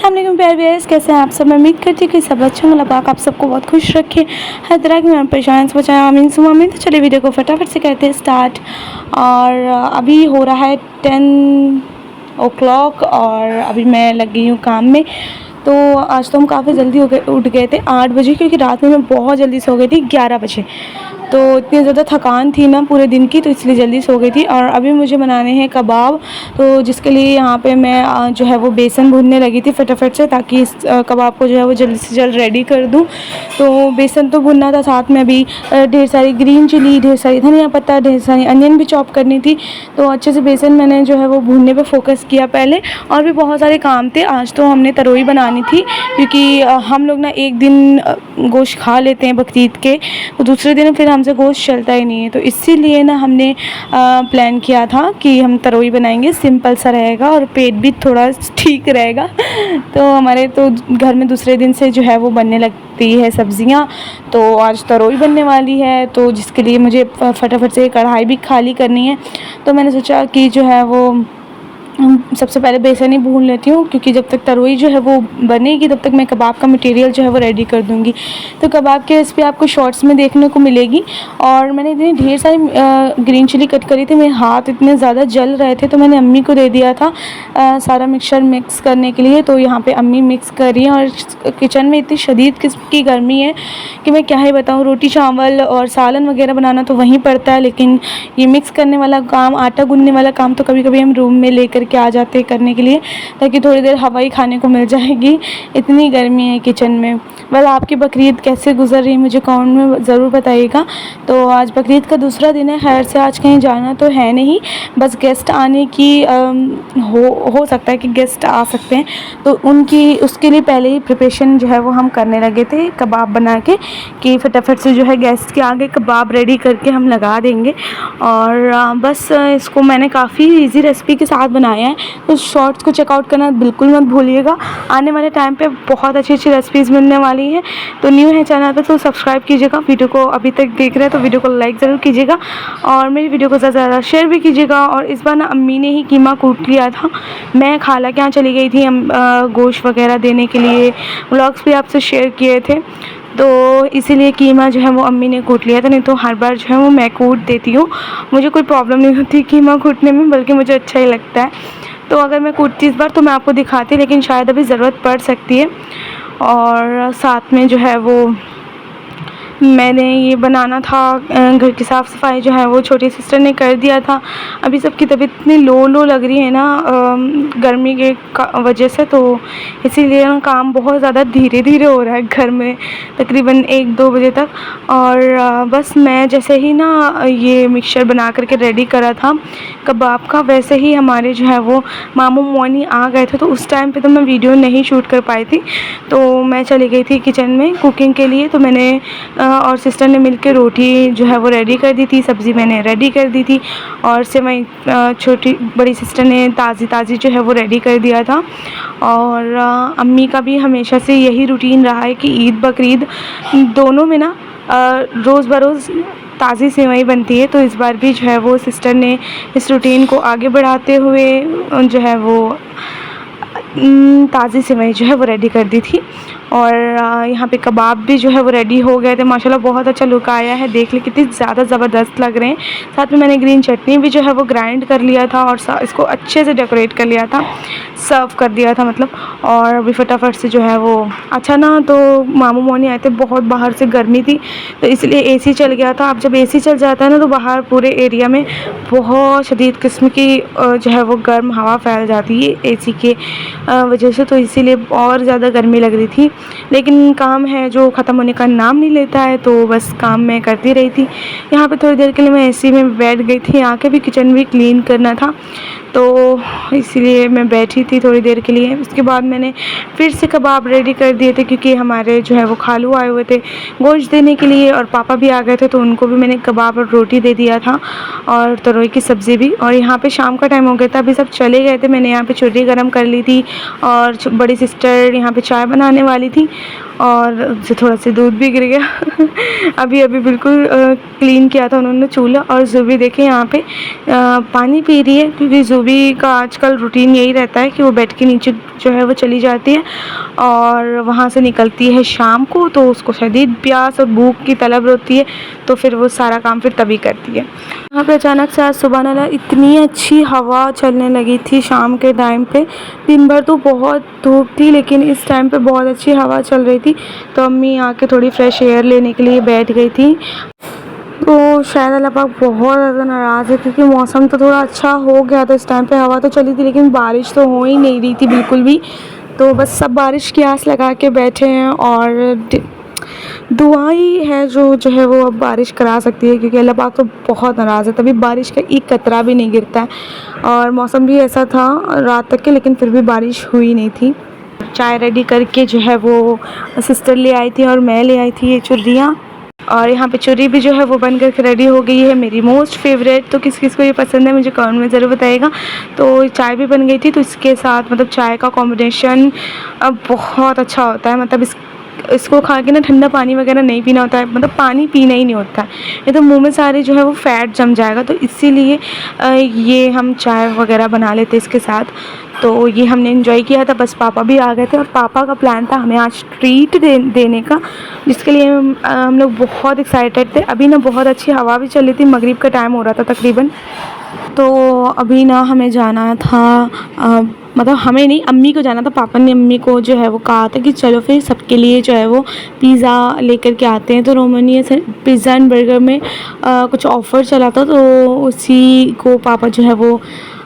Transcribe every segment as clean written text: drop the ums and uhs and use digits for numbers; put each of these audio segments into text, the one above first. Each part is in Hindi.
अस्सलाम वालेकुम प्यारे व्यूअर्स, कैसे हैं आप सब। मैं उम्मीद करती हूँ कि सब अच्छे होंगे। अल्लाह पाक आप सबको बहुत खुश रखे, हर तरह की मैं परेशानी से बचाएं, आमीन सुमा आमीन। तो चलिए वीडियो को फटाफट से करते हैं स्टार्ट। और अभी हो रहा है 10 o'clock और अभी मैं लग गई हूँ काम में। तो आज तो हम काफ़ी जल्दी उठ गए थे 8 बजे, क्योंकि रात में मैं बहुत जल्दी सो गई थी 11 बजे। तो इतनी ज़्यादा थकान थी ना पूरे दिन की, तो इसलिए जल्दी सो गई थी। और अभी मुझे बनाने हैं कबाब, तो जिसके लिए यहाँ पे मैं जो है वो बेसन भूनने लगी थी फटाफट से, ताकि इस कबाब को जो है वो जल्द से जल्द रेडी कर दूँ। तो बेसन तो भुनना था, साथ में अभी ढेर सारी ग्रीन चिली, ढेर सारी धनिया पत्ता, ढेर सारी अनियन भी चॉप करनी थी। तो अच्छे से बेसन मैंने जो है वो भूनने पे फोकस किया पहले। और भी बहुत सारे काम थे। आज तो हमने तरोई बनानी थी, क्योंकि हम लोग ना एक दिन गोश्त खा लेते हैं बकरीद के, तो दूसरे दिन फिर हमसे गोश्त चलता ही नहीं है। तो इसीलिए ना हमने प्लान किया था कि हम तरोई बनाएंगे, सिंपल सा रहेगा और पेट भी थोड़ा ठीक रहेगा। तो हमारे तो घर में दूसरे दिन से जो है वो बनने लगती है सब्ज़ियाँ, तो आज तरोई बनने वाली है। तो जिसके लिए मुझे फटाफट से कढ़ाई भी खाली करनी है। तो मैंने सोचा कि जो है वो सबसे पहले बेसन ही भून लेती हूँ, क्योंकि जब तक तरोई जो है वो बनेगी तब तक मैं कबाब का मटेरियल जो है वो रेडी कर दूँगी। तो कबाब की रेसिपी आपको शॉर्ट्स में देखने को मिलेगी। और मैंने इतनी ढेर सारी ग्रीन चिली कट करी थी, मेरे हाथ इतने ज़्यादा जल रहे थे, तो मैंने अम्मी को दे दिया था सारा मिक्सचर मिक्स करने के लिए। तो यहाँ पर अम्मी मिक्स कर रही हैं। और किचन में इतनी शदीद किस्म की गर्मी है कि मैं क्या ही बताऊँ। रोटी चावल और सालन वगैरह बनाना तो वहीं पड़ता है, लेकिन ये मिक्स करने वाला काम, आटा गूँथने वाला काम तो कभी कभी हम रूम में लेकर के आ जाते हैं करने के लिए, ताकि थोड़ी देर हवा ही खाने को मिल जाएगी। इतनी गर्मी है किचन में। वेल, आपकी बकरीद कैसे गुजर रही है मुझे कमेंट में ज़रूर बताइएगा। तो आज बकरीद का दूसरा दिन है। खैर से आज कहीं जाना तो है नहीं, बस गेस्ट आने की हो सकता है कि गेस्ट आ सकते हैं, तो उसके लिए पहले ही प्रिपरेशन जो है वो हम करने लगे थे कबाब बना के, कि फटाफट से जो है गेस्ट के आगे कबाब रेडी करके हम लगा देंगे। और बस इसको मैंने काफ़ी इजी रेसिपी के साथ बनाया है, तो शॉर्ट्स को चेकआउट करना बिल्कुल मत भूलिएगा। आने वाले टाइम पे बहुत अच्छी अच्छी रेसिपीज़ मिलने वाली हैं। तो न्यू है चैनल पे तो सब्सक्राइब कीजिएगा। वीडियो को अभी तक देख रहे हैं तो वीडियो को लाइक ज़रूर कीजिएगा, और मेरी वीडियो को ज़्यादा से ज़्यादा शेयर भी कीजिएगा। और इस बार ना अम्मी ने ही कीमा कूट लिया था। मैं खाला के यहाँ चली गई थी गोश्त वगैरह देने के लिए, व्लॉग्स भी आपसे शेयर किए थे, तो इसीलिए कीमा जो है वो अम्मी ने कूट लिया था। नहीं तो हर बार जो है वो मैं कूट देती हूँ। मुझे कोई प्रॉब्लम नहीं होती कीमा कूटने में, बल्कि मुझे अच्छा ही लगता है। तो अगर मैं कूटती इस बार तो मैं आपको दिखाती, लेकिन शायद अभी ज़रूरत पड़ सकती है। और साथ में जो है वो मैंने ये बनाना था, घर की साफ़ सफाई जो है वो छोटी सिस्टर ने कर दिया था। अभी सबकी तबीयत इतनी लो लग रही है ना गर्मी के वजह से, तो इसीलिए ना काम बहुत ज़्यादा धीरे धीरे हो रहा है घर में, तकरीबन 1-2 बजे तक। और बस मैं जैसे ही ना ये मिक्सचर बना करके रेडी करा था कबाब का, वैसे ही हमारे जो है वो मामू मोनी आ गए थे। तो उस टाइम पे तो मैं वीडियो नहीं शूट कर पाई थी, तो मैं चली गई थी किचन में कुकिंग के लिए। तो मैंने और सिस्टर ने मिलकर रोटी जो है वो रेडी कर दी थी, सब्ज़ी मैंने रेडी कर दी थी, और सेवई छोटी बड़ी सिस्टर ने ताज़ी जो है वो रेडी कर दिया था। और अम्मी का भी हमेशा से यही रूटीन रहा है कि ईद बकरीद दोनों में ना रोज़ बरोज़ ताज़ी सेवई बनती है। तो इस बार भी जो है वो सिस्टर ने इस रूटीन को आगे बढ़ाते हुए जो है वो ताज़ी सेवई जो है वो रेडी कर दी थी। और यहाँ पे कबाब भी जो है वो रेडी हो गए थे। माशाल्लाह बहुत अच्छा लुक आया है, देख ले कितनी ज़्यादा ज़बरदस्त लग रहे हैं। साथ में मैंने ग्रीन चटनी भी जो है वो ग्राइंड कर लिया था, और इसको अच्छे से डेकोरेट कर लिया था, सर्व कर दिया था मतलब। और अभी फटाफट से जो है वो अच्छा ना, तो मामू मोनी आए थे, बहुत बाहर से गर्मी थी, तो इसलिए एसी चल गया था। अब जब एसी चल जाता है ना, तो बाहर पूरे एरिया में बहुत शदीद किस्म की जो है वो गर्म हवा फैल जाती है एसी के वजह से, तो इसीलिए और ज़्यादा गर्मी लग रही थी। लेकिन काम है जो ख़त्म होने का नाम नहीं लेता है, तो बस काम मैं करती रही थी। यहाँ पे थोड़ी देर के लिए मैं एसी में बैठ गई थी, आके भी किचन भी क्लीन करना था, तो इसीलिए मैं बैठी थी थोड़ी देर के लिए। उसके बाद मैंने फिर से कबाब रेडी कर दिए थे, क्योंकि हमारे जो है वो खालू आए हुए थे गोश्त देने के लिए, और पापा भी आ गए थे, तो उनको भी मैंने कबाब और रोटी दे दिया था, और तरोई की सब्ज़ी भी। और यहाँ पे शाम का टाइम हो गया था, अभी सब चले गए थे। मैंने यहाँ पे चूल्ही गर्म कर ली थी, और बड़ी सिस्टर यहाँ पे चाय बनाने वाली थी। और उससे थोड़ा सा दूध भी गिर गया। अभी बिल्कुल क्लीन किया था उन्होंने चूल्हा। और ज़ूबी देखें यहाँ पे पानी पी रही है, क्योंकि ज़ूबी का आजकल रूटीन यही रहता है कि वो बेड के नीचे जो है वो चली जाती है और वहाँ से निकलती है शाम को, तो उसको शदीद प्यास और भूख की तलब होती है, तो फिर वो सारा काम फिर तभी करती है। यहाँ पे अचानक से आज सुबह अल्लाह इतनी अच्छी हवा चलने लगी थी शाम के टाइम पे। दिन भर तो बहुत धूप थी, लेकिन इस टाइम पे बहुत अच्छी हवा चल रही थी, तो अम्मी आके थोड़ी फ्रेश एयर लेने के लिए बैठ गई थी। तो शायद अल्लाह पाक बहुत ज़्यादा नाराज़ है, क्योंकि मौसम तो थोड़ा अच्छा हो गया था इस टाइम पे, हवा तो चली थी, लेकिन बारिश तो हो ही नहीं रही थी बिल्कुल भी। तो बस सब बारिश की आस लगा के बैठे हैं, और दुआ ही है जो है वो अब बारिश करा सकती है, क्योंकि अल्लाह पाक तो बहुत नाराज़ है, तभी बारिश का एक कतरा भी नहीं गिरता है। और मौसम भी ऐसा था रात तक के, लेकिन फिर भी बारिश हुई नहीं थी। चाय रेडी करके जो है वो सिस्टर ले आई थी और मैं ले आई थी ये चुर्रियाँ, और यहाँ पे चुर्री भी जो है वो बन कर रेडी हो गई है, मेरी मोस्ट फेवरेट। तो किस किस को ये पसंद है मुझे कमेंट में ज़रूर बताइएगा। तो चाय भी बन गई थी, तो इसके साथ मतलब चाय का कॉम्बिनेशन बहुत अच्छा होता है। मतलब इसको खा के ना ठंडा पानी वगैरह नहीं पीना होता है, मतलब पानी पीना ही नहीं होता है, ये तो मुंह में सारे जो है वो फ़ैट जम जाएगा। तो इसीलिए ये हम चाय वगैरह बना लेते इसके साथ। तो ये हमने एंजॉय किया था, बस पापा भी आ गए थे, और पापा का प्लान था हमें आज ट्रीट देने का, जिसके लिए हम लोग बहुत एक्साइटेड थे। अभी ना बहुत अच्छी हवा भी चल रही थी, मगरिब का टाइम हो रहा था तकरीबन। तो अभी ना हमें जाना था, मतलब हमें नहीं, अम्मी को जाना था। पापा ने अम्मी को जो है वो कहा था कि चलो फिर सबके लिए जो है वो पिज़्ज़ा लेकर के आते हैं। तो रोमानिया से पिज़्ज़ा एंड बर्गर में कुछ ऑफ़र चला था, तो उसी को पापा जो है वो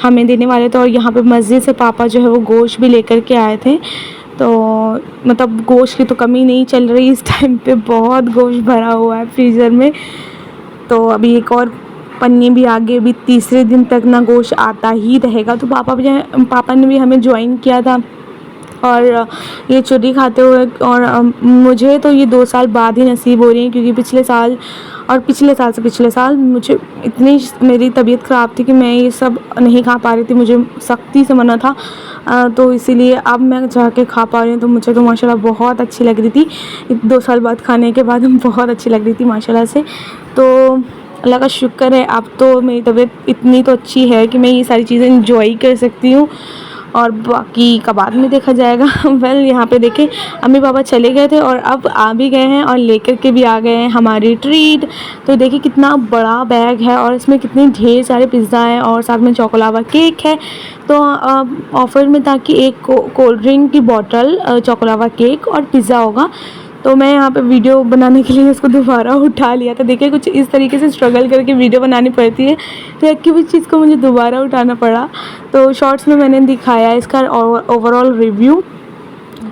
हमें देने वाले थे। और यहाँ पे मस्जिद से पापा जो है वो गोश्त भी लेकर के आए थे। तो मतलब गोश्त की तो कमी नहीं चल रही इस टाइम पे, बहुत गोश्त भरा हुआ है फ्रीज़र में। तो अभी एक और पन्नी भी आगे, अभी तीसरे दिन तक ना गोश्त आता ही रहेगा। तो पापा ने भी हमें ज्वाइन किया था और ये चुर्री खाते हुए। और मुझे तो ये 2 साल बाद ही नसीब हो रही है, क्योंकि पिछले साल और पिछले साल मुझे इतनी मेरी तबीयत ख़राब थी कि मैं ये सब नहीं खा पा रही थी, मुझे सख्ती से मना था। तो इसीलिए अब मैं जाके खा पा रही हूँ, तो मुझे तो माशाल्लाह बहुत अच्छी लग रही थी। 2 साल बाद खाने के बाद बहुत अच्छी लग रही थी माशाल्लाह से। तो अल्लाह का शुक्र है, अब तो मेरी तबीयत इतनी तो अच्छी है कि मैं ये सारी चीज़ें इंजॉय कर सकती हूँ, और बाकी का बाद में देखा जाएगा। वेल यहाँ पे देखें अम्मी पापा चले गए थे और अब आ भी गए हैं, और लेकर के भी आ गए हैं हमारी ट्रीट। तो देखिए कितना बड़ा बैग है, और इसमें कितने ढेर सारे पिज़्ज़ा हैं, और साथ में चॉकोलावा केक है। तो ऑफ़र में था कि एक कोल्ड ड्रिंक की बॉटल, चॉकोलावा केक और पिज़्ज़ा होगा। तो मैं यहाँ पे वीडियो बनाने के लिए इसको दोबारा उठा लिया था। देखिए कुछ इस तरीके से स्ट्रगल करके वीडियो बनानी पड़ती है, तो एक की भी चीज़ को मुझे दोबारा उठाना पड़ा। तो शॉर्ट्स में मैंने दिखाया इसका ओवरऑल रिव्यू,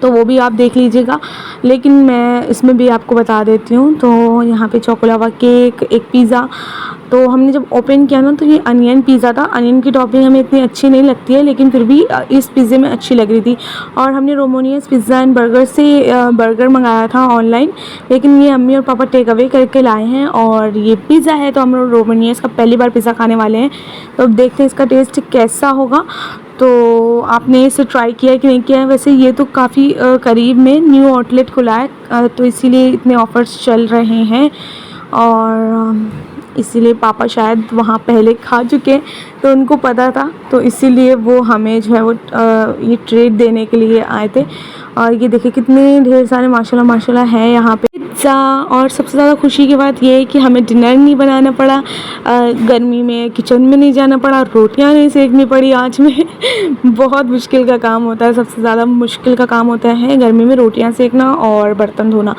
तो वो भी आप देख लीजिएगा, लेकिन मैं इसमें भी आपको बता देती हूँ। तो यहाँ पे चॉकोलावा केक, एक पिज़्ज़ा। तो हमने जब ओपन किया ना, तो ये अनियन पिज़्ज़ा था। अनियन की टॉपिंग हमें इतनी अच्छी नहीं लगती है, लेकिन फिर भी इस पिज़्ज़े में अच्छी लग रही थी। और हमने रोमानियाज़ पिज़्ज़ा एंड बर्गर से बर्गर मंगाया था ऑनलाइन, लेकिन ये अम्मी और पापा टेक अवे करके लाए हैं, और ये पिज़्ज़ा है। तो हम लोग रोमानियाज़ का पहली बार पिज़्ज़ा खाने वाले हैं, तो अब देखते हैं इसका टेस्ट कैसा होगा। तो आपने इसे ट्राई किया है कि नहीं किया है? वैसे ये तो काफ़ी करीब में न्यू आउटलेट खुला है, तो इसीलिए इतने ऑफ़र्स चल रहे हैं, और इसीलिए पापा शायद वहाँ पहले खा चुके हैं, तो उनको पता था, तो इसीलिए वो हमें जो है वो ये ट्रीट देने के लिए आए थे। और ये देखिए कितने ढेर सारे माशाल्लाह है यहाँ पे पिज़्ज़ा। और सबसे ज़्यादा खुशी की बात ये है कि हमें डिनर नहीं बनाना पड़ा, गर्मी में किचन में नहीं जाना पड़ा, रोटियाँ नहीं सेकनी पड़ी आँच में। बहुत मुश्किल का काम होता है, सबसे ज़्यादा मुश्किल का काम होता है गर्मी में रोटियाँ सेकना और बर्तन धोना,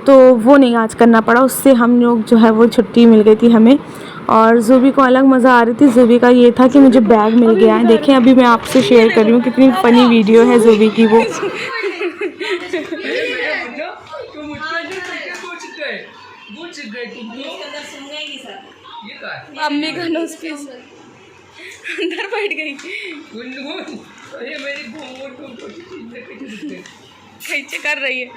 तो वो नहीं आज करना पड़ा। उससे हम लोग जो है वो छुट्टी मिल गई थी हमें। और ज़ूबी को अलग मज़ा आ रही थी। ज़ूबी का ये था कि मुझे बैग मिल गया है। देखें अभी मैं आपसे शेयर कर रही हूँ, कितनी फ़नी वीडियो है ज़ूबी की वो। अम्मी का नोज पीस अंदर बैठ गई, कैसे कर रही है।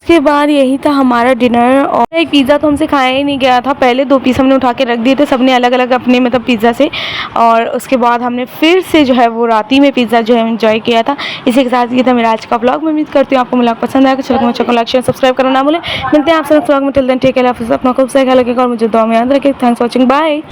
उसके बाद यही था हमारा डिनर। और एक पिज़्ज़ा तो हमसे खाया ही नहीं गया था, पहले 2 पीस हमने उठा के रख दिए थे सबने अलग अलग अपने मतलब पिज़्ज़ा से, और उसके बाद हमने फिर से जो है वो राती में पिज़्ज़ा जो है एंजॉय किया था। इसी के साथ ये था मेरा आज का ब्लॉग। मैं उम्मीद करती हूँ आपको ब्लॉग पसंद आएगा। चलो मुझे लाइक शेयर सब्सक्राइब करना ना भूलें। मिलते हैं आपसे नेक्स्ट ब्लॉग में। टिल देन टेक केयर, अपना खूब सा ख्याल रखिएगा और मुझे दुआ में याद रखिए। Thanks for watching, bye.